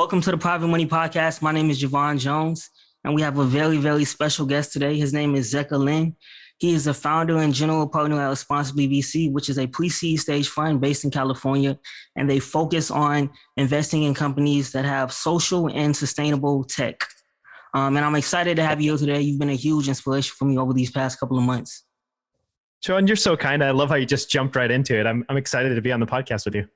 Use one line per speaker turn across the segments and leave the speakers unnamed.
Welcome to the Private Money Podcast. My name is Javon Jones, and we have a very, very special guest today. His name is Zecca Lehn. He is the founder and general partner at Responsibly VC, which is a pre-seed stage fund based in California, and they focus on investing in companies that have social and sustainable tech. And I'm excited to have you here today. You've been a huge inspiration for me over these past couple of months.
John, you're so kind. I love how you just jumped right into it. I'm excited to be on the podcast with you.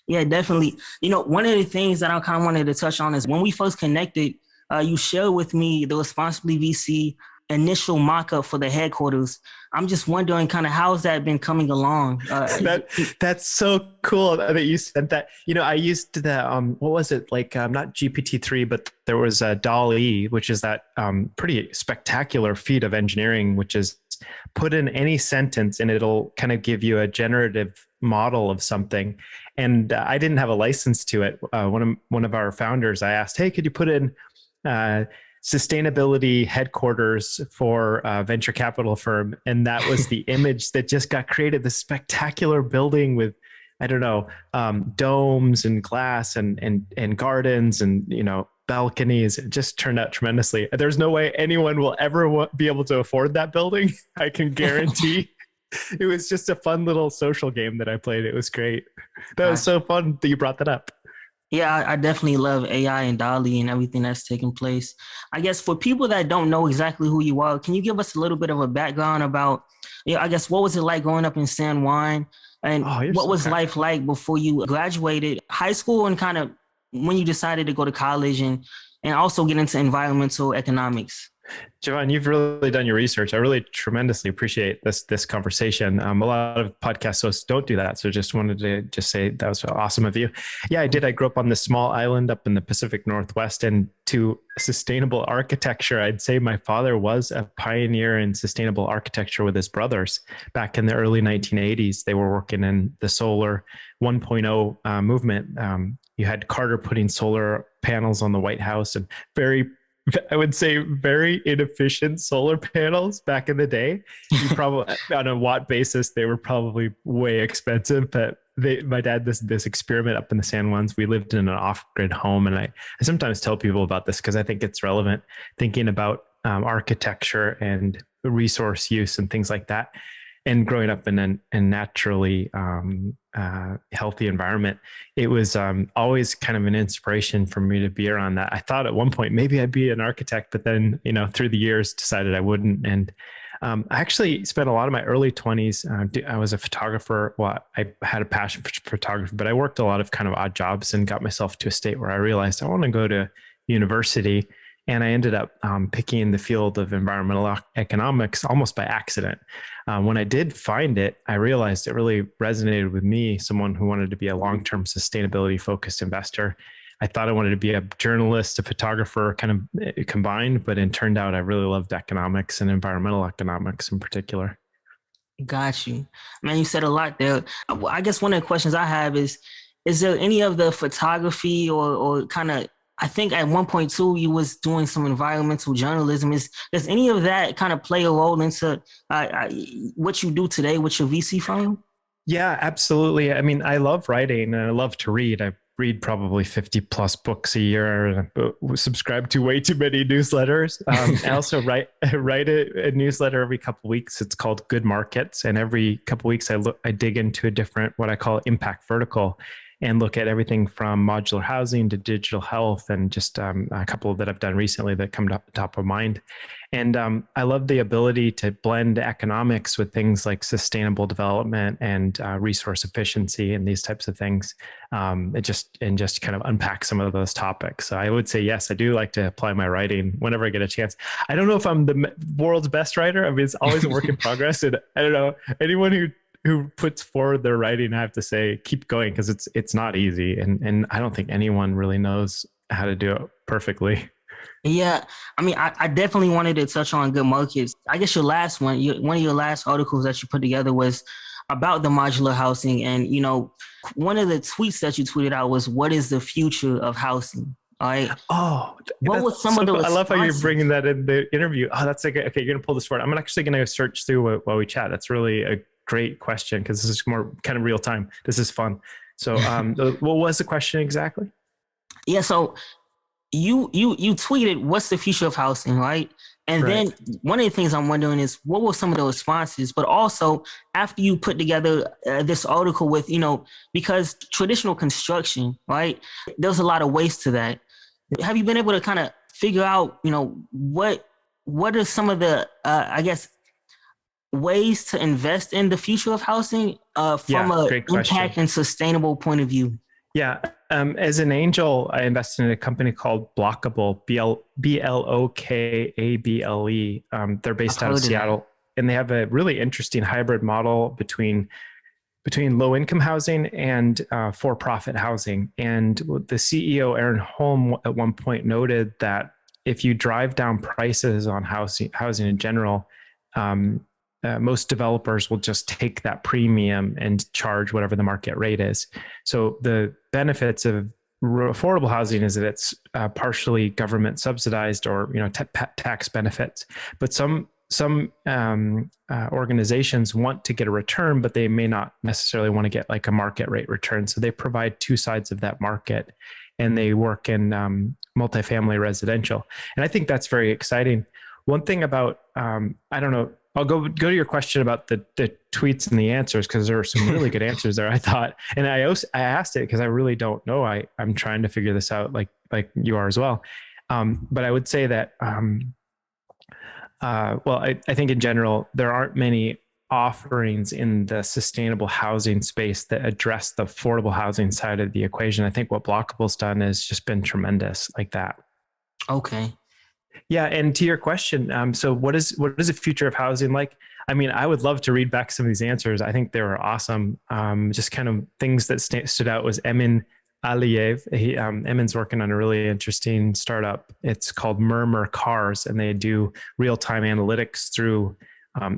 Yeah, definitely. One of the things that I kind of wanted to touch on is when we first connected, you shared with me the Responsibly VC initial mock-up for the headquarters. I'm just wondering kind of how's that been coming along?
That's so cool that you said that. I used the, what was it? Not GPT-3, but there was a DALL-E, which is that pretty spectacular feat of engineering, which is put in any sentence and it'll kind of give you a generative model of something. And I didn't have a license to it. One of our founders, I asked, hey, could you put in sustainability headquarters for a venture capital firm? And that was the image that just got created, this spectacular building with, domes and glass and gardens and, balconies. It just turned out tremendously. There's no way anyone will ever be able to afford that building. I can guarantee. It was just a fun little social game that I played. It was great. That was so fun that you brought that up.
Yeah, I definitely love AI and DALL-E and everything that's taking place. I guess for people that don't know exactly who you are, can you give us a little bit of a background about, what was it like growing up in San Juan? And what was life like before you graduated high school and kind of when you decided to go to college and also get into environmental economics?
Javon, you've really done your research. I really tremendously appreciate this conversation. A lot of podcast hosts don't do that. So just wanted to just say that was awesome of you. Yeah, I did. I grew up on this small island up in the Pacific Northwest, and to sustainable architecture, I'd say my father was a pioneer in sustainable architecture with his brothers. Back in the early 1980s, they were working in the solar 1.0 movement. You had Carter putting solar panels on the White House and I would say very inefficient solar panels back in the day. You probably on a watt basis, they were probably way expensive, but my dad, this experiment up in the San Juans, we lived in an off-grid home. And I sometimes tell people about this because I think it's relevant, thinking about architecture and resource use and things like that. And growing up in a naturally healthy environment, it was always kind of an inspiration for me to be around that. I thought at one point maybe I'd be an architect, but then through the years decided I wouldn't. And I actually spent a lot of my early 20s. I was a photographer. Well, I had a passion for photography, but I worked a lot of kind of odd jobs and got myself to a state where I realized I want to go to university. And I ended up picking the field of environmental economics almost by accident. When I did find it, I realized it really resonated with me, someone who wanted to be a long-term sustainability focused investor. I thought I wanted to be a journalist, a photographer, kind of combined, but it turned out I really loved economics and environmental economics in particular.
Got you. Man, you said a lot there. I guess one of the questions I have is there any of the photography or kind of, I think at one point too, you was doing some environmental journalism. Does any of that kind of play a role into what you do today with your VC firm?
Yeah, absolutely. I mean, I love writing and I love to read. I read probably 50 plus books a year and I subscribe to way too many newsletters. I also write a newsletter every couple of weeks. It's called Good Markets. And every couple of weeks I dig into a different, what I call impact vertical, and look at everything from modular housing to digital health and just a couple that I've done recently that come top of mind. And I love the ability to blend economics with things like sustainable development and resource efficiency and these types of things. And just kind of unpack some of those topics. So I would say, yes, I do like to apply my writing whenever I get a chance. I don't know if I'm the world's best writer. I mean, it's always a work in progress. And I don't know, anyone who puts forward their writing, I have to say, keep going because it's not easy. And I don't think anyone really knows how to do it perfectly.
Yeah, I mean, I definitely wanted to touch on Good Markets. I guess your last one, one of your last articles that you put together was about the modular housing. And, one of the tweets that you tweeted out was, what is the future of housing? All right.
Oh,
what was some of the responses?
I love how you're bringing that in the interview. Oh, that's like, okay, you're going to pull this forward. I'm actually going to search through while we chat. That's really a great question because this is more kind of real time. This is fun. So what was the question exactly?
Yeah, so you tweeted, "What's the future of housing?" Right, and
Right.
then one of the things I'm wondering is what were some of the responses, but also after you put together this article with because traditional construction, right, there's a lot of waste to that. Have you been able to kind of figure out what are some of the I guess ways to invest in the future of housing from
Yeah,
a
great
impact
question.
and sustainable point of view?
Yeah. As an angel, I invested in a company called Blockable, Blokable. They're
I've
based out of
heard of that.
Seattle, and they have a really interesting hybrid model between low income housing and for profit housing. And the CEO, Aaron Holm, at one point noted that if you drive down prices on housing in general, um, most developers will just take that premium and charge whatever the market rate is. So the benefits of affordable housing is that it's partially government subsidized or tax benefits, but some organizations want to get a return, but they may not necessarily want to get like a market rate return. So they provide two sides of that market, and they work in multifamily residential. And I think that's very exciting. One thing about I don't know. I'll go to your question about the tweets and the answers, because there are some really good answers there, I thought. And I asked it because I really don't know. I'm trying to figure this out, like you are as well. But I would say that well, I think in general, there aren't many offerings in the sustainable housing space that address the affordable housing side of the equation. I think what Blockable's done has just been tremendous like that.
Okay.
Yeah, and to your question, so what is the future of housing like? I mean, I would love to read back some of these answers. I think they were awesome. Just kind of things that stood out was Emin Aliyev. Emin's working on a really interesting startup. It's called Murmur Cars, and they do real-time analytics through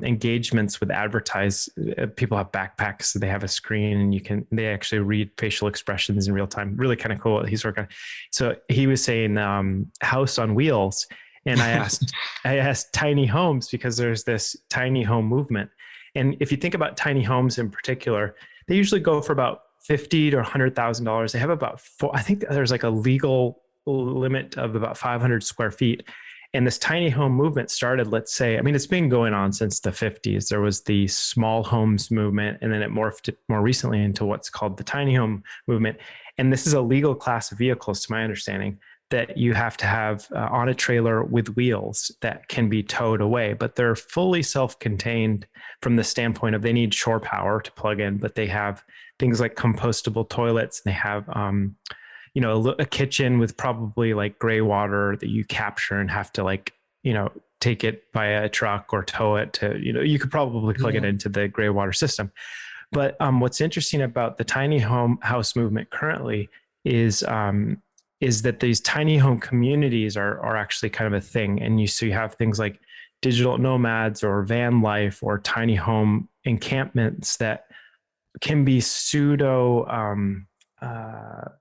engagements with advertise. People have backpacks, so they have a screen, and they actually read facial expressions in real time. Really kind of cool what he's working on. So he was saying house on wheels, and I asked tiny homes because there's this tiny home movement. And if you think about tiny homes in particular, they usually go for about $50,000 to $100,000. They have about I think there's like a legal limit of about 500 square feet. And this tiny home movement started, let's say, I mean, it's been going on since the 50s. There was the small homes movement, and then it morphed more recently into what's called the tiny home movement. And this is a legal class of vehicles, to my understanding, that you have to have on a trailer with wheels that can be towed away, but they're fully self-contained from the standpoint of they need shore power to plug in, but they have things like compostable toilets, and they have a kitchen with probably like gray water that you capture and have to take it by a truck or tow it to, you could probably plug it into the gray water system. But what's interesting about the tiny home house movement currently is that these tiny home communities are actually kind of a thing. And you have things like digital nomads or van life or tiny home encampments that can be pseudo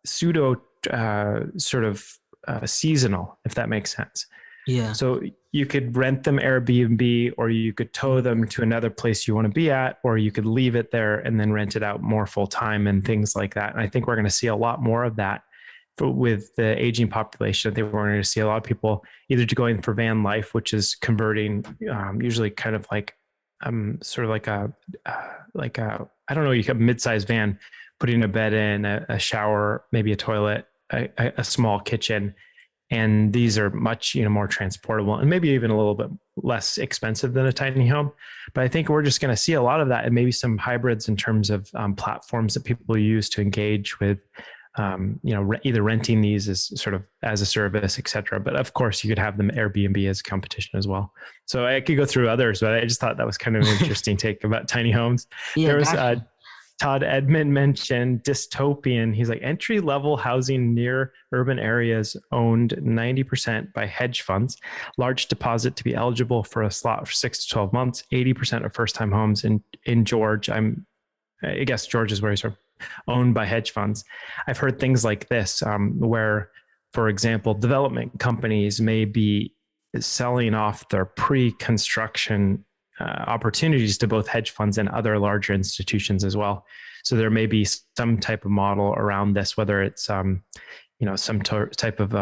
sort of seasonal, if that makes sense.
Yeah.
So you could rent them Airbnb, or you could tow them to another place you want to be at, or you could leave it there and then rent it out more full time and things like that. And I think we're going to see a lot more of that with the aging population. I think we're going to see a lot of people either going for van life, which is converting usually kind of like sort of like a I don't know, you have a mid-sized van, putting a bed in, a shower, maybe a toilet, a small kitchen. And these are much more transportable and maybe even a little bit less expensive than a tiny home. But I think we're just going to see a lot of that, and maybe some hybrids in terms of platforms that people use to engage with either renting these as sort of as a service, et cetera. But of course, you could have them Airbnb as competition as well. So I could go through others, but I just thought that was kind of an interesting take about tiny homes.
Yeah,
There was
gotcha.
Todd Edmond mentioned dystopian. He's like entry level housing near urban areas owned 90% by hedge funds, large deposit to be eligible for a slot for 6 to 12 months, 80% of first time homes in George. I guess George is where he's from, owned by hedge funds. I've heard things like this, where, for example, development companies may be selling off their pre-construction opportunities to both hedge funds and other larger institutions as well. So there may be some type of model around this, whether it's some type of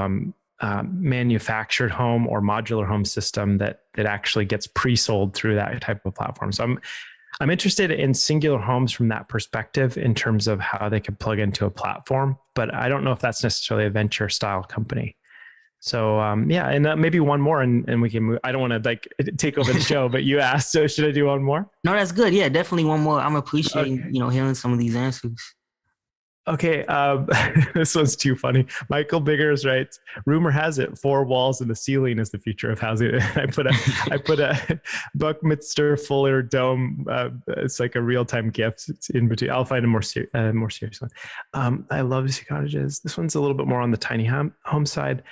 manufactured home or modular home system that actually gets pre-sold through that type of platform. So I'm interested in singular homes from that perspective in terms of how they can plug into a platform, but I don't know if that's necessarily a venture style company. So and maybe one more, and we can move. I don't want to like take over the show, but you asked, so should I do one more?
No, that's good. Yeah, definitely one more. I'm appreciating,
Okay.
hearing some of these answers.
Okay, this one's too funny. Michael Biggers writes, "Rumor has it, 4 walls and the ceiling is the future of housing." I put a Buckminster Fuller dome. It's like a real time gift. It's in between. I'll find a more serious one. I love to see cottages. This one's a little bit more on the tiny home side.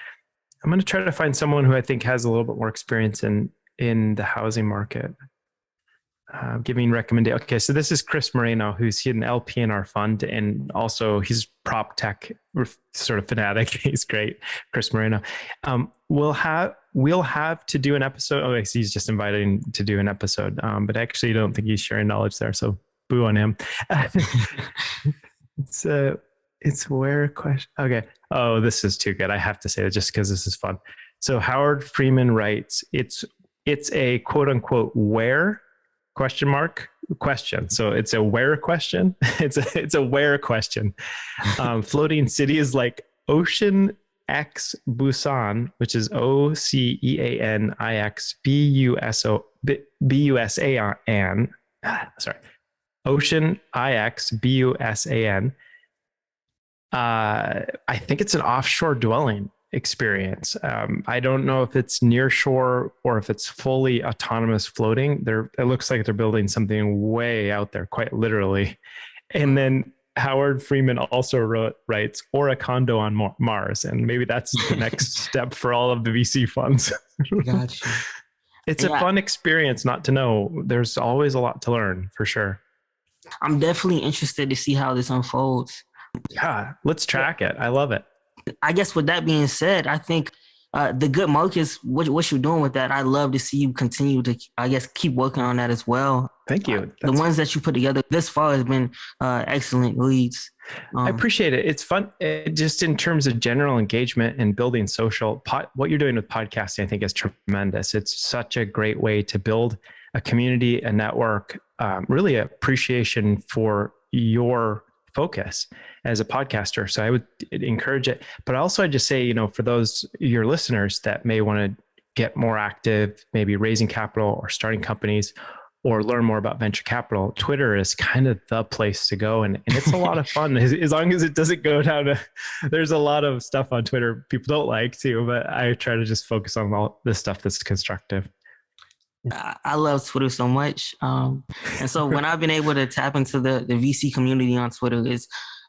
I'm going to try to find someone who I think has a little bit more experience in the housing market. Giving recommendation. Okay, so this is Chris Moreno, who's an LP in our fund, and also he's prop tech sort of fanatic. He's great, Chris Moreno. We'll have to do an episode. Oh, he's just inviting to do an episode, but actually, I don't think he's sharing knowledge there. So boo on him. It's where question. Okay. Oh, this is too good. I have to say that just because this is fun. So Howard Freeman writes, it's a quote unquote where question. So it's a where question. It's a where question. Floating cities like Ocean X Busan, which is OCEANIX BUSAN. Sorry, Ocean IX BUSAN. I think it's an offshore dwelling experience. I don't know if it's near shore or if it's fully autonomous floating. It looks like they're building something way out there, quite literally. And then Howard Freeman also writes, or a condo on Mars. And maybe that's the next step for all of the VC funds.
Gotcha.
It's a fun experience not to know. There's always a lot to learn, for sure.
I'm definitely interested to see how this unfolds.
Yeah, let's track it. I love it.
I guess with that being said, I think the good markets, what you're doing with that, I love to see you continue to, I guess, keep working on that as well.
Thank you.
The ones that you put together this far has been excellent leads.
I appreciate it. It's fun. Just in terms of general engagement and building social, what you're doing with podcasting, I think is tremendous. It's such a great way to build a community, a network, really appreciation for your focus as a podcaster. So I would encourage it. But also I'd just say, for your listeners that may want to get more active, maybe raising capital or starting companies or learn more about venture capital, Twitter is kind of the place to go. And it's a lot of fun as long as it doesn't go down to, there's a lot of stuff on Twitter people don't like too, but I try to just focus on all the stuff that's constructive.
I love Twitter so much. And so when I've been able to tap into the VC community on Twitter,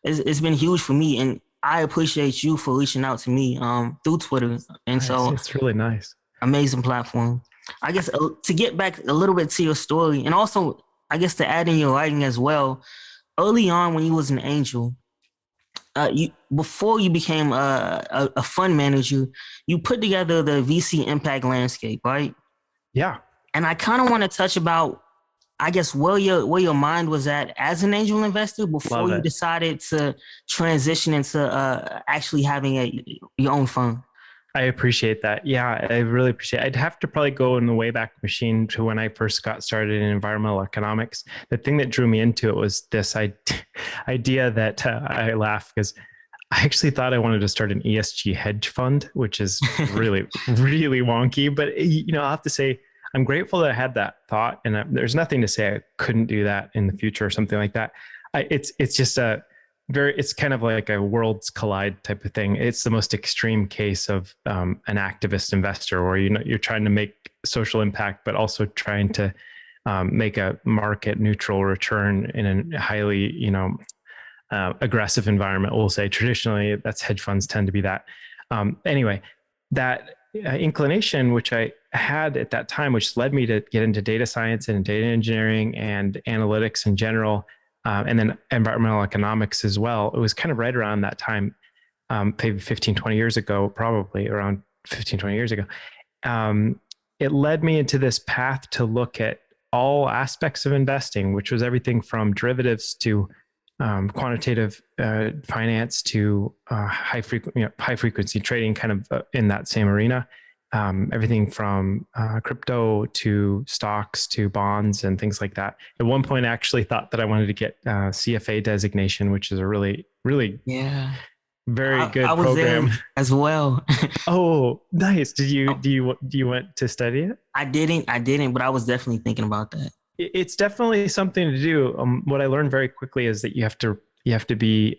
it's been huge for me. And I appreciate you for reaching out to me through Twitter. And so
it's really nice.
Amazing platform. I guess to get back a little bit to your story, and also I guess to add in your writing as well, early on when you was an angel, before you became a fund manager, you put together the VC impact landscape, right?
Yeah.
And I kind of want to touch about, I guess, where your mind was at as an angel investor before you decided to transition into actually having your own fund.
I appreciate that. Yeah, I really appreciate it. I'd have to probably go in the Wayback Machine to when I first got started in environmental economics. The thing that drew me into it was this idea that I laugh because I actually thought I wanted to start an ESG hedge fund, which is really, really wonky. But, I'll have to say, I'm grateful that I had that thought, and there's nothing to say I couldn't do that in the future or something like that. It's just it's kind of like a worlds collide type of thing. It's the most extreme case of an activist investor where you're trying to make social impact, but also trying to make a market neutral return in a highly aggressive environment. We'll say traditionally that's hedge funds tend to be that. Anyway, that inclination, which I had at that time, which led me to get into data science and data engineering and analytics in general, and then environmental economics as well. It was kind of right around that time, maybe 15, 20 years ago, probably around 15, 20 years ago. It led me into this path to look at all aspects of investing, which was everything from derivatives to quantitative finance to high frequency trading, kind of in that same arena. Everything from crypto to stocks to bonds and things like that. At one point, I actually thought that I wanted to get CFA designation, which is a really, really
Yeah.
very
I
good
was there
program.
as well.
Oh, nice. Do you want to study it?
I didn't, but I was definitely thinking about that.
It's definitely something to do. What I learned very quickly is that you have to be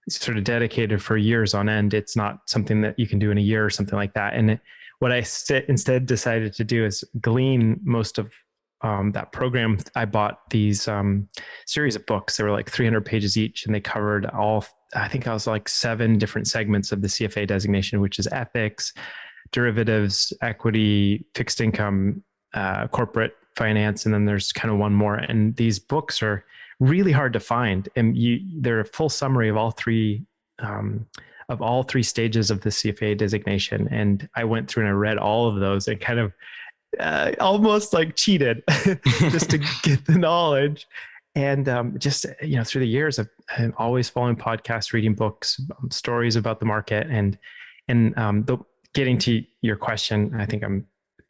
sort of dedicated for years on end. It's not something that you can do in a year or something like that. And what I instead decided to do is glean most of that program. I bought these series of books. They were like 300 pages each, and they covered all. I think I was like 7 different segments of the CFA designation, which is ethics, derivatives, equity, fixed income, corporate finance, and then there's kind of one more. And these books are really hard to find, and they're a full summary of all three stages of the CFA designation. And I went through and I read all of those and kind of almost like cheated just to get the knowledge. And just through the years, I'm always following podcasts, reading books, stories about the market, and getting to your question. I think I'm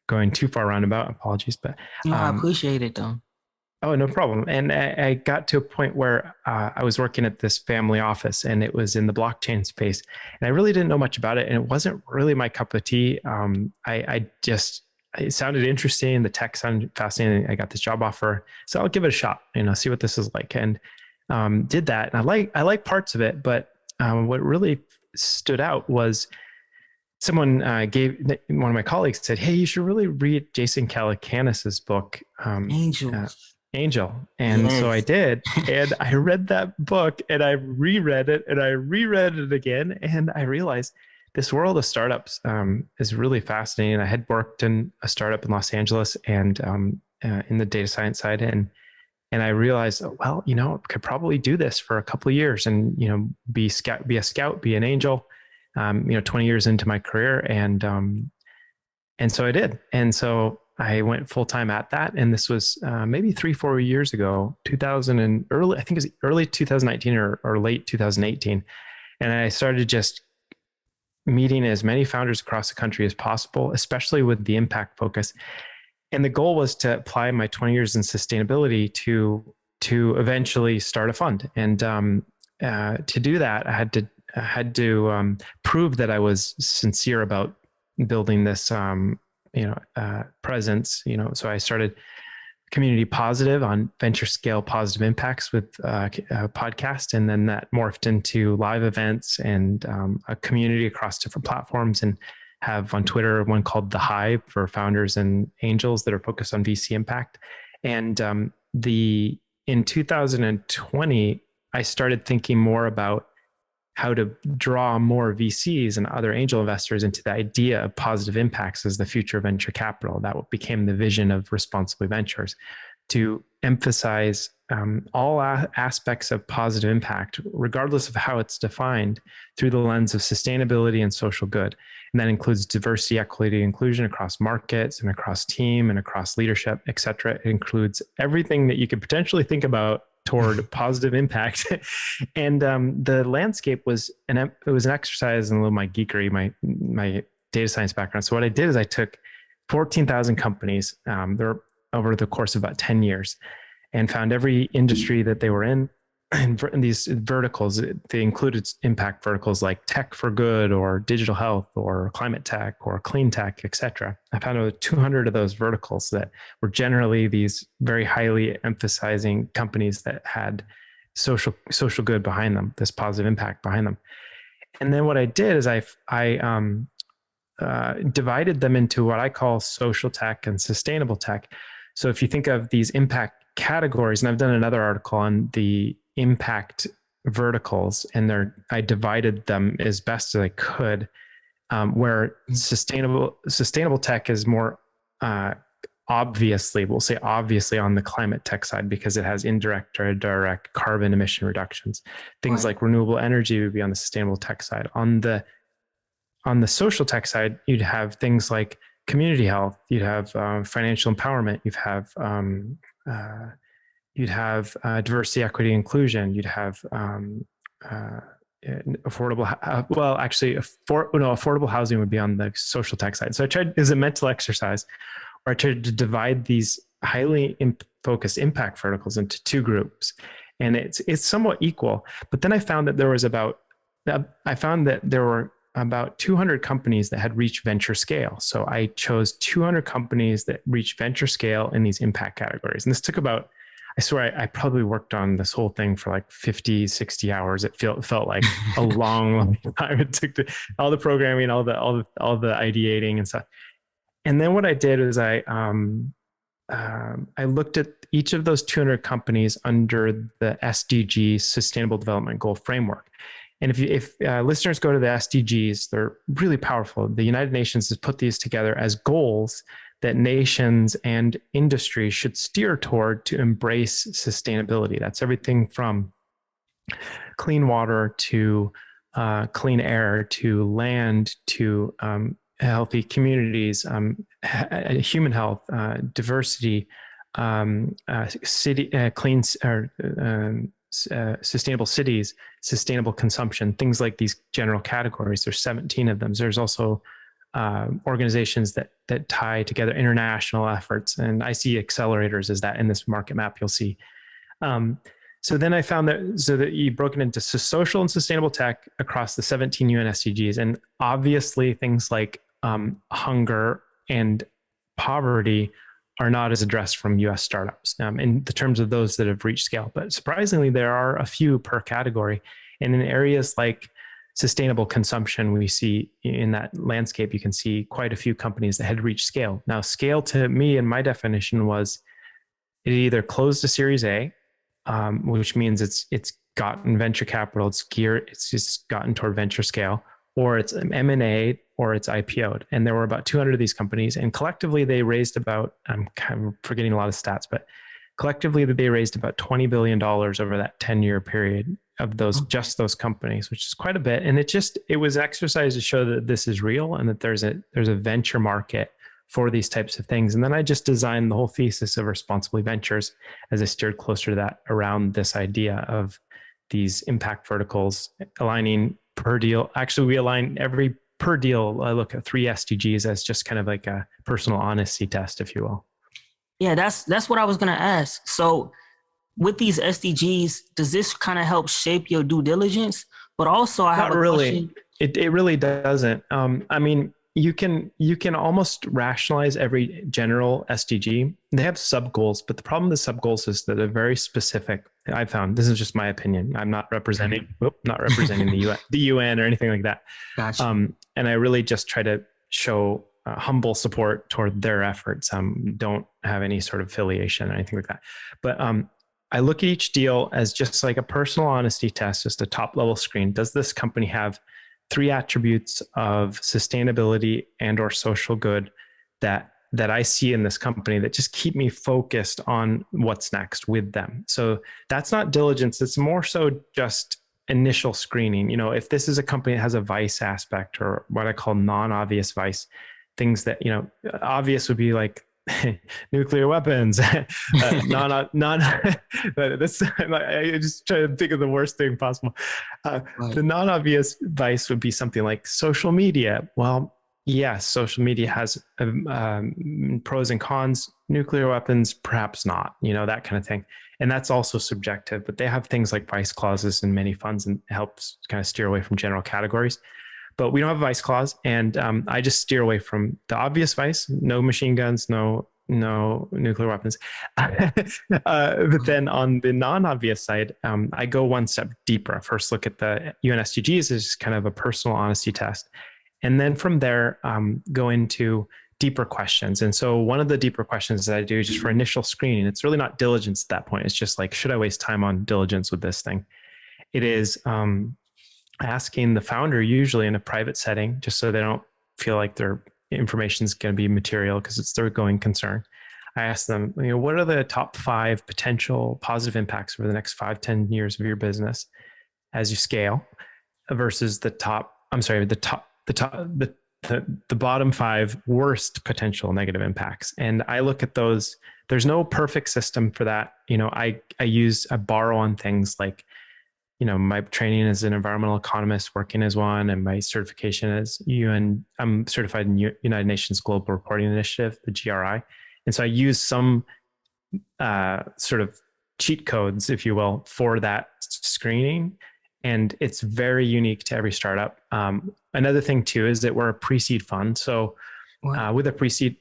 going too far roundabout. Apologies, but
No, I appreciate it though.
oh, no problem. And I got to a point where I was working at this family office, and it was in the blockchain space, and I really didn't know much about it, and it wasn't really my cup of tea. It sounded interesting. The tech sounded fascinating. I got this job offer, so I'll give it a shot. See what this is like, and did that. And I like parts of it, but what really stood out was someone one of my colleagues said, "Hey, you should really read Jason Calacanis's book,
Angel.
Angel." And so I
Yes.
did, and I read that book, and I reread it, and I reread it again, and I realized this world of startups is really fascinating. I had worked in a startup in Los Angeles and in the data science side, and I realized, well, I could probably do this for a couple of years, and be a scout, be an angel. 20 years into my career, and so I did, and so I went full time at that. And this was maybe 3-4 years ago, 2000 and early, I think it was early 2019 or late 2018, and I started just meeting as many founders across the country as possible, especially with the impact focus. And the goal was to apply my 20 years in sustainability to eventually start a fund. And to do that, I had to prove that I was sincere about building this, presence. So I started Community Positive on venture scale positive impacts with a podcast, and then that morphed into live events and a community across different platforms, and have on Twitter one called The Hive for founders and angels that are focused on VC impact. And in 2020, I started thinking more about how to draw more VCs and other angel investors into the idea of positive impacts as the future of venture capital. That became the vision of Responsibly Ventures, to emphasize all aspects of positive impact, regardless of how it's defined, through the lens of sustainability and social good. And that includes diversity, equity, inclusion across markets and across team and across leadership, et cetera. It includes everything that you could potentially think about toward positive impact. And the landscape was an exercise in a little my geekery, my data science background. So what I did is I took 14,000 companies over the course of about 10 years, and found every industry that they were in. And these verticals, they included impact verticals like tech for good, or digital health, or climate tech, or clean tech, et cetera. I found over 200 of those verticals that were generally these very highly emphasizing companies that had social good behind them, this positive impact behind them. And then what I did is I divided them into what I call social tech and sustainable tech. So if you think of these impact categories, and I've done another article on the impact verticals, and I divided them as best as I could, where sustainable tech is more obviously on the climate tech side, because it has indirect or direct carbon emission reductions. Things like renewable energy would be on the sustainable tech side. On the social tech side, you'd have things like community health, you'd have financial empowerment, you'd have you'd have diversity, equity, inclusion. You'd have affordable. Well, actually, affordable housing would be on the social tech side. So I tried as a mental exercise, where I tried to divide these highly focused impact verticals into two groups, and it's somewhat equal. But then I found that there were about 200 companies that had reached venture scale. So I chose 200 companies that reached venture scale in these impact categories. And this took about, I swear, I probably worked on this whole thing for like 50, 60 hours. It felt like a long time. It took all the programming, all the ideating and stuff. And then what I did was I looked at each of those 200 companies under the SDG Sustainable Development Goal framework. And if listeners go to the SDGs, they're really powerful. The United Nations has put these together as goals that nations and industry should steer toward to embrace sustainability. That's everything from clean water to clean air to land to healthy communities, human health, diversity, sustainable cities, sustainable consumption, things like these general categories. There's 17 of them. There's also organizations that tie together international efforts, and I see accelerators as that in this market map. You'll see. So then I found that you broke it into social and sustainable tech across the 17 UN SDGs, and obviously things like hunger and poverty are not as addressed from US startups in the terms of those that have reached scale. But surprisingly, there are a few per category. And in areas like sustainable consumption, we see in that landscape, you can see quite a few companies that had reached scale. Now, scale to me, in my definition, was it either closed a Series A, which means it's gotten venture capital, it's just gotten toward venture scale, or it's M&A, or it's IPO'd. And there were about 200 of these companies, and collectively they raised about, I'm kind of forgetting a lot of stats, but collectively they raised about $20 billion over that 10-year period of just those companies, which is quite a bit. And it was exercise to show that this is real and that there's a venture market for these types of things. And then I just designed the whole thesis of Responsibly Ventures as I steered closer to that around this idea of these impact verticals aligning per deal. Actually, we align every per deal. I look at 3 SDGs as just kind of like a personal honesty test, if you will.
Yeah, that's what I was going to ask. So with these SDGs, does this kind of help shape your due diligence? But also I have a question.
It really doesn't. I mean, you can almost rationalize every general SDG. They have sub goals, but the problem with the sub goals is that they're very specific. I found, this is just my opinion. I'm not representing the UN or anything like that.
Gotcha.
And I really just try to show humble support toward their efforts. Don't have any sort of affiliation or anything like that. But I look at each deal as just like a personal honesty test, just a top level screen. Does this company have 3 attributes of sustainability and or social good that I see in this company that just keep me focused on what's next with them? So that's not diligence. It's more so just initial screening. You know, if this is a company that has a vice aspect, or what I call non-obvious vice, things that, you know, obvious would be like nuclear weapons, I just try to think of the worst thing possible. Right. The non-obvious vice would be something like social media. Well, yes, social media has pros and cons. Nuclear weapons, perhaps not, you know, that kind of thing. And that's also subjective, but they have things like vice clauses in many funds, and helps kind of steer away from general categories. But we don't have a vice clause, and I just steer away from the obvious vice: no machine guns, no nuclear weapons. But then on the non-obvious side, I go one step deeper. First, look at the UN SDGs as kind of a personal honesty test, and then from there, go into deeper questions. And so one of the deeper questions that I do is just for initial screening. It's really not diligence at that point. It's just like, should I waste time on diligence with this thing? It is asking the founder, usually in a private setting, just so they don't feel like their information is going to be material because it's their going concern. I ask them, you know, what are the top 5 potential positive impacts over the next 5-10 years of your business as you scale, versus the the bottom 5 worst potential negative impacts. And I look at those. There's no perfect system for that. I borrow on things like, my training as an environmental economist, working as one, and my certification as UN. I'm certified in United Nations Global Reporting Initiative, the GRI. And so I use some sort of cheat codes, if you will, for that screening. And it's very unique to every startup. Another thing too is that we're a pre-seed fund. So with a pre-seed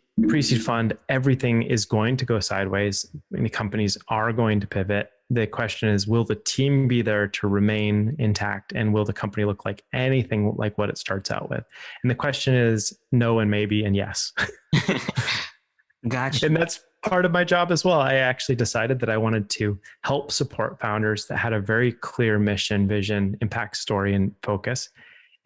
fund, everything is going to go sideways, and the companies are going to pivot. The question is, will the team be there to remain intact, and will the company look like anything like what it starts out with? And the question is no and maybe and yes.
Gotcha.
And that's part of my job as well. I actually decided that I wanted to help support founders that had a very clear mission, vision, impact story, and focus,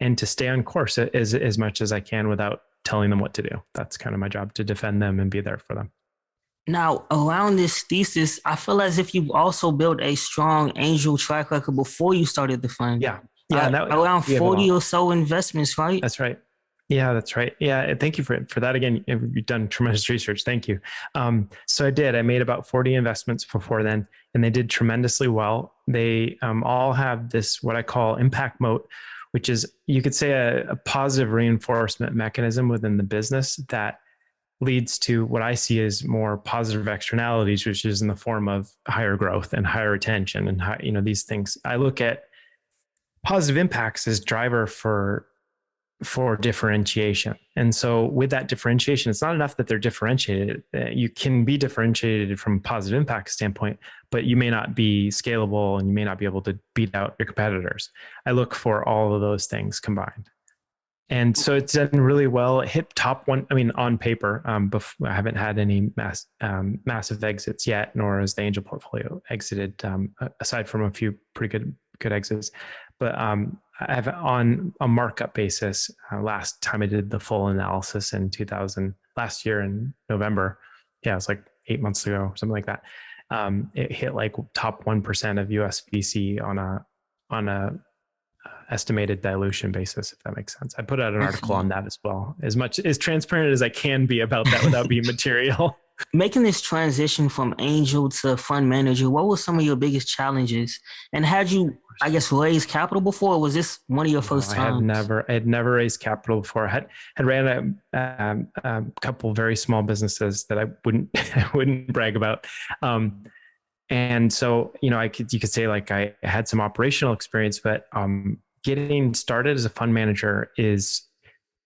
and to stay on course as much as I can without telling them what to do. That's kind of my job, to defend them and be there for them.
Now, around this thesis, I feel as if you've also built a strong angel track record before you started the fund.
Yeah.
Around 40 or so investments, right?
That's right. Yeah, that's right. Yeah. Thank you for that. Again, you've done tremendous research. Thank you. So I did. I made about 40 investments before then, and they did tremendously well. They all have this, what I call impact moat, which is, you could say, a positive reinforcement mechanism within the business that leads to what I see as more positive externalities, which is in the form of higher growth and higher retention and these things. I look at positive impacts as driver for differentiation. And so with that differentiation, it's not enough that they're differentiated. You can be differentiated from a positive impact standpoint, but you may not be scalable and you may not be able to beat out your competitors. I look for all of those things combined. And so it's done really well. It hit top one. I mean, on paper, I haven't had any massive exits yet, nor has the angel portfolio exited, aside from a few pretty good exits. But I have on a markup basis. Last time I did the full analysis last year in November. Yeah, it's like 8 months ago, something like that. It hit like top 1% of US VC on a estimated dilution basis, if that makes sense. I put out an article on that as well, as transparent as I can be about that without being material.
Making this transition from angel to fund manager, what were some of your biggest challenges? And had you, I guess, raised capital before, or was this one of your first times?
I had never raised capital before. I had ran a couple very small businesses that I wouldn't brag about. And so, you could say like I had some operational experience, but getting started as a fund manager is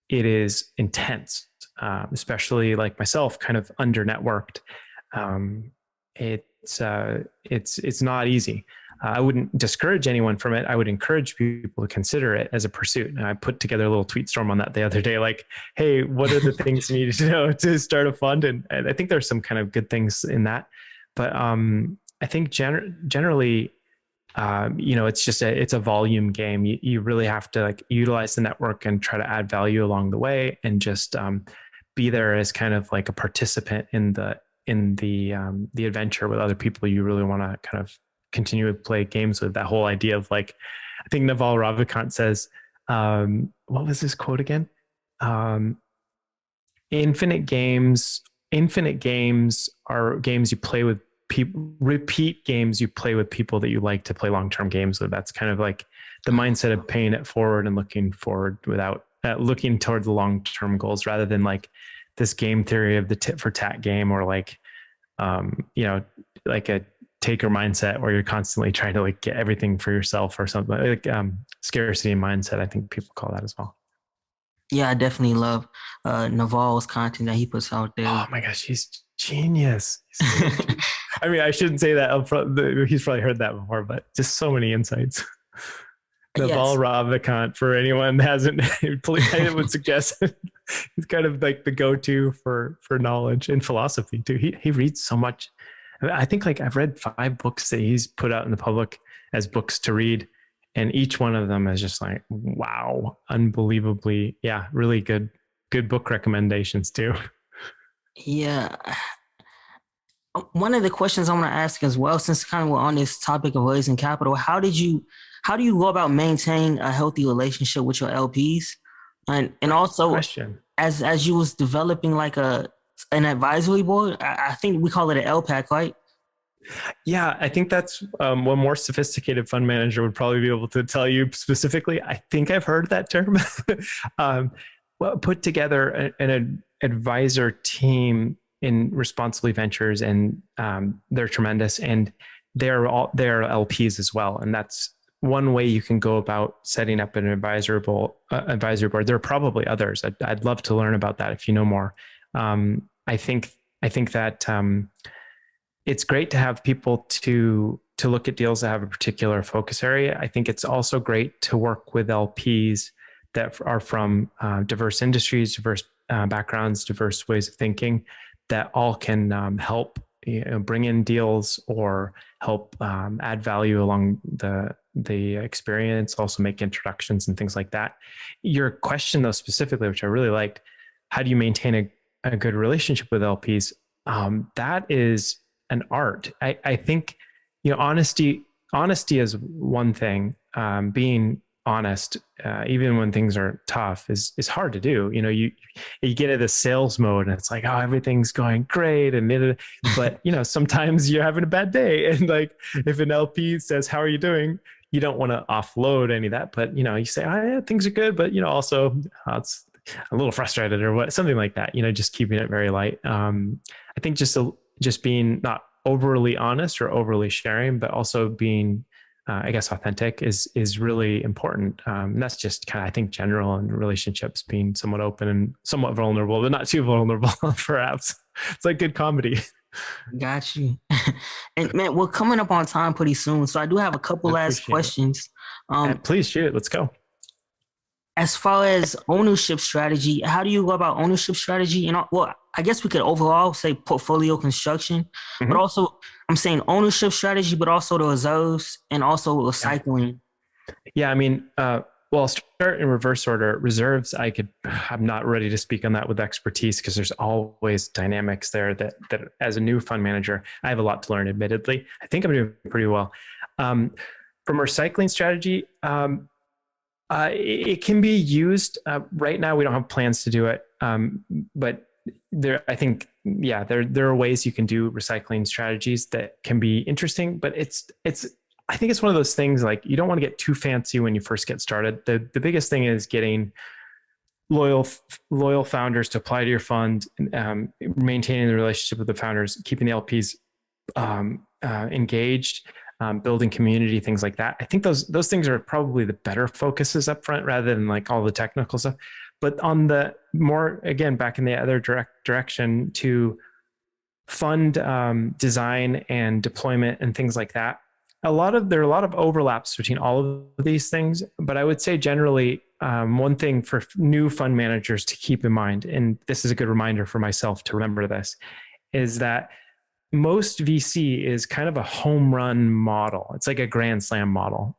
intense, especially like myself, kind of under networked. It's not easy. I wouldn't discourage anyone from it. I would encourage people to consider it as a pursuit. And I put together a little tweet storm on that the other day, like, hey, what are the things you need to know to start a fund? And I think there's some kind of good things in that. But I think generally, it's a volume game. You really have to like utilize the network and try to add value along the way, and just be there as kind of like a participant in the adventure with other people you really want to kind of continue to play games with. That whole idea of like, I think Naval Ravikant says, what was this quote again? Infinite games are games you play with people, repeat games you play with people that you like to play long-term games with. That's kind of like the mindset of paying it forward and looking forward without looking toward the long-term goals, rather than like this game theory of the tit for tat game, or like, like a taker mindset where you're constantly trying to like get everything for yourself or something, like scarcity mindset. I think people call that as well.
Yeah, I definitely love Naval's content that he puts out there.
Oh my gosh, he's genius. I mean, I shouldn't say that up front. He's probably heard that before, but just so many insights. Naval Ravikant, for anyone that hasn't, I would suggest he's kind of like the go-to for knowledge and philosophy too. He reads so much. I think like I've read 5 books that he's put out in the public as books to read, and each one of them is just like, wow, unbelievably, yeah, really good book recommendations too.
Yeah. One of the questions I want to ask as well, since kind of we're on this topic of raising capital, how do you go about maintaining a healthy relationship with your LPs? And also
Question.
as you was developing like an advisory board, I think we call it an LPAC, right?
Yeah, I think that's one more sophisticated fund manager would probably be able to tell you specifically. I think I've heard that term. um, well, put together an advisor team in Responsibly Ventures, and they're tremendous, and they're LPs as well, and that's one way you can go about setting up an advisory board. There are probably others. I'd love to learn about that if you know more. I think that. It's great to have people to look at deals that have a particular focus area. I think it's also great to work with LPs that are from diverse industries, diverse backgrounds, diverse ways of thinking, that all can help bring in deals or help add value along the experience. Also make introductions and things like that. Your question though specifically, which I really liked, how do you maintain a good relationship with LPs? That is an art. I think, honesty is one thing. Being honest, even when things are tough, is hard to do. You get into the sales mode and it's like, oh, everything's going great, but sometimes you're having a bad day, and like if an LP says, "How are you doing?" You don't want to offload any of that, but you say, "Oh, yeah, things are good," but also it's a little frustrated or something like that. Just keeping it very light. I think just being not overly honest or overly sharing, but also being, I guess, authentic is really important. And that's just kind of, I think, general in relationships, being somewhat open and somewhat vulnerable, but not too vulnerable, perhaps. It's like good comedy.
Got you. And man, we're coming up on time pretty soon, so I do have a couple
I
last
appreciate it.
questions.
Please shoot. Let's go.
As far as ownership strategy, how do you go about ownership strategy? Well, I guess we could overall say portfolio construction, but
Mm-hmm.
also I'm saying ownership strategy, but also the reserves and also
Yeah.
recycling.
Yeah. I mean, well, I'll start in reverse order. Reserves, I'm not ready to speak on that with expertise, because there's always dynamics there that as a new fund manager, I have a lot to learn, admittedly. I think I'm doing pretty well. From a recycling strategy, it can be used. Right now, we don't have plans to do it, but I think, yeah, there are ways you can do recycling strategies that can be interesting. But I think it's one of those things, like, you don't want to get too fancy when you first get started. The biggest thing is getting loyal founders to apply to your fund, maintaining the relationship with the founders, keeping the LPs engaged, building community, things like that. I think those things are probably the better focuses up front, rather than like all the technical stuff. But on the more, again, back in the other direction, to fund design and deployment and things like that, there are a lot of overlaps between all of these things. But I would say generally, one thing for new fund managers to keep in mind, and this is a good reminder for myself to remember this, is that most VC is kind of a home run model. It's like a grand slam model.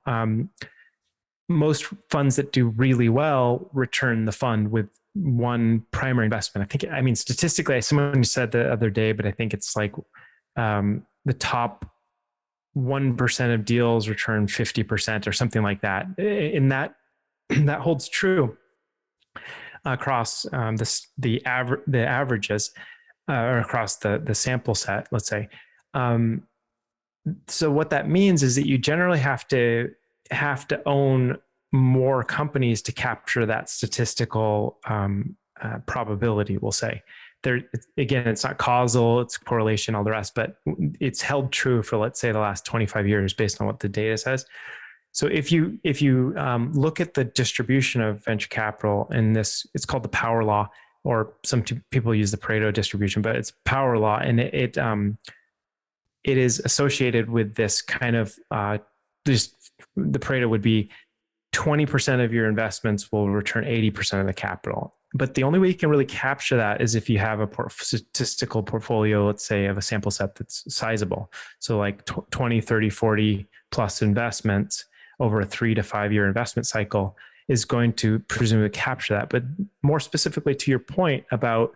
Most funds that do really well return the fund with one primary investment. I mean, statistically, someone said the other day, but I think it's like the top 1% of deals return 50% or something like that. And that holds true across the averages. Or across the sample set, let's say. So what that means is that you generally have to own more companies to capture that statistical probability, we'll say. Again, it's not causal, it's correlation, all the rest, but it's held true for, let's say, the last 25 years based on what the data says. So if you look at the distribution of venture capital in this, it's called the power law, or some people use the Pareto distribution, but it's power law, and it is associated with this kind of just the Pareto would be 20% of your investments will return 80% of the capital. But the only way you can really capture that is if you have a statistical portfolio, let's say, of a sample set that's sizable. So like 20, 30, 40 plus investments over a 3 to 5 year investment cycle is going to presumably capture that. But more specifically to your point about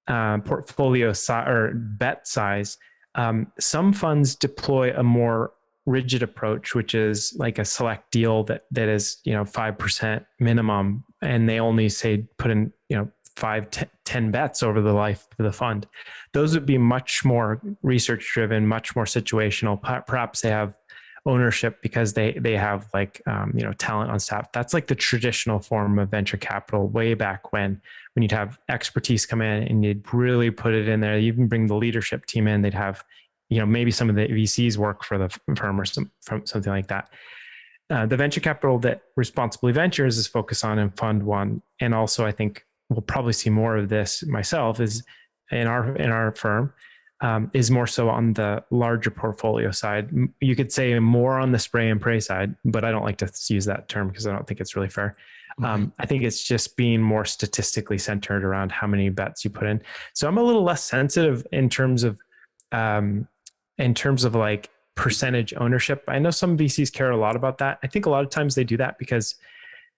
portfolio size or bet size, some funds deploy a more rigid approach, which is like a select deal that is, 5% minimum, and they only say put in, 10 bets over the life of the fund. Those would be much more research driven, much more situational. Perhaps they have ownership because they have like, talent on staff. That's like the traditional form of venture capital way back when you'd have expertise come in and you'd really put it in there. You can bring the leadership team in. They'd have, maybe some of the VCs work for the firm or something like that. The venture capital that Responsibly Ventures is focused on in Fund One, and also I think we'll probably see more of this myself, is in our firm, is more so on the larger portfolio side. You could say more on the spray and pray side, but I don't like to use that term because I don't think it's really fair. I think it's just being more statistically centered around how many bets you put in. So I'm a little less sensitive in terms of like percentage ownership. I know some VCs care a lot about that. I think a lot of times they do that because,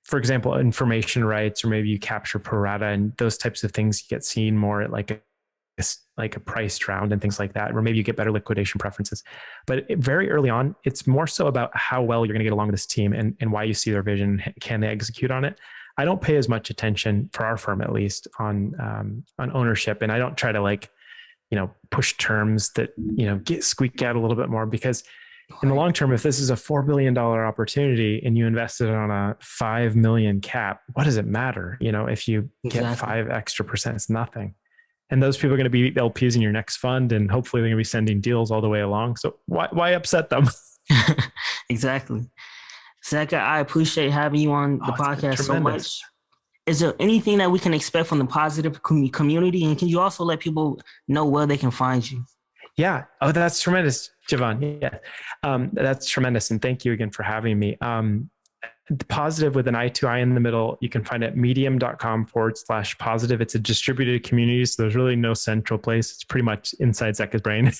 for example, information rights, or maybe you capture pro rata and those types of things, you get seen more at like a priced round and things like that, or maybe you get better liquidation preferences. But very early on, it's more so about how well you're going to get along with this team and why you see their vision. Can they execute on it? I don't pay as much attention, for our firm at least, on ownership, and I don't try to push terms that get squeak out a little bit more, because in the long term, if this is a $4 billion opportunity and you invested on a 5 million cap, what does it matter? If you get 5 extra percent, it's nothing. And those people are going to be LPs in your next fund, and hopefully they're going to be sending deals all the way along. So why upset them?
Exactly. Zecca, I appreciate having you on the podcast so much. Is there anything that we can expect from the Positive community? And can you also let people know where they can find you?
Yeah. Oh, that's tremendous, Javon. Yeah. That's tremendous. And thank you again for having me. Positive with an I in the middle. You can find it at medium.com/positive. It's a distributed community, so there's really no central place. It's pretty much inside Zecca's brain.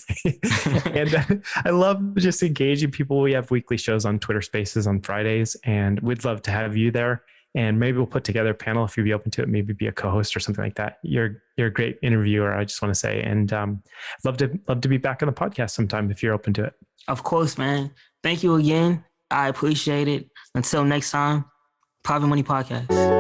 And I love just engaging people. We have weekly shows on Twitter Spaces on Fridays, and we'd love to have you there. And maybe we'll put together a panel if you'd be open to it, maybe be a co-host or something like that. You're a great interviewer, I just want to say. And love to be back on the podcast sometime if you're open to it.
Of course, man. Thank you again. I appreciate it. Until next time, Private Money Podcast.